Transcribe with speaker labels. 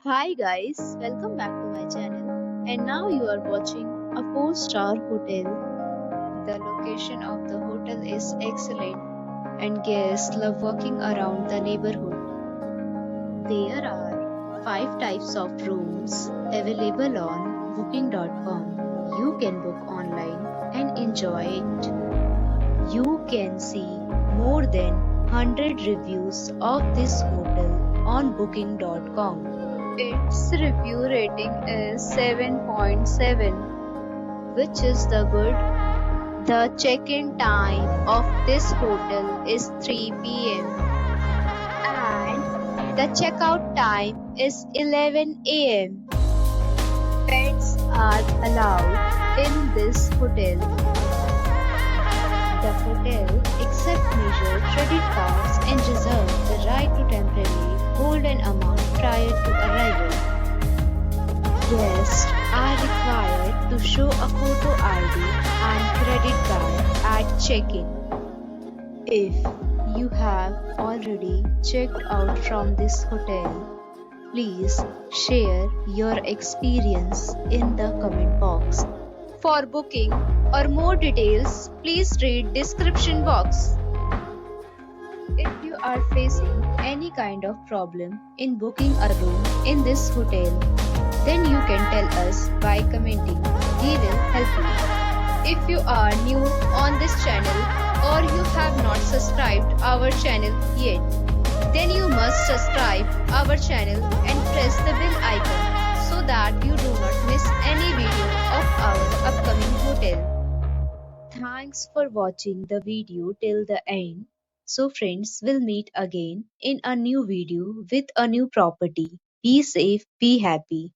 Speaker 1: Hi guys, welcome back to my channel. And now you are watching a 4-star hotel. The location of the hotel is excellent and guests love walking around the neighborhood. There are 5 types of rooms available on booking.com. You can book online and enjoy it. You can see more than 100 reviews of this hotel on booking.com. Its review rating is 7.7, which is the good. The check-in time of this hotel is 3 p.m. and the checkout time is 11 a.m. Pets are allowed in this hotel. The hotel accepts major credit cards and reserves the right to temporarily hold an amount prior to arrival. Guests are required to show a photo ID and credit card at check-in. If you have already checked out from this hotel, please share your experience in the comment box. For booking or more details, please read description box. If you are facing any kind of problem in booking a room in this hotel, then you can tell us by commenting. We will help you. If you are new on this channel or you have not subscribed our channel yet, then you must subscribe our channel and press the bell icon so that you do not miss any video of our upcoming hotel. Thanks for watching the video till the end. So friends, will meet again in a new video with a new property. Be safe, be happy.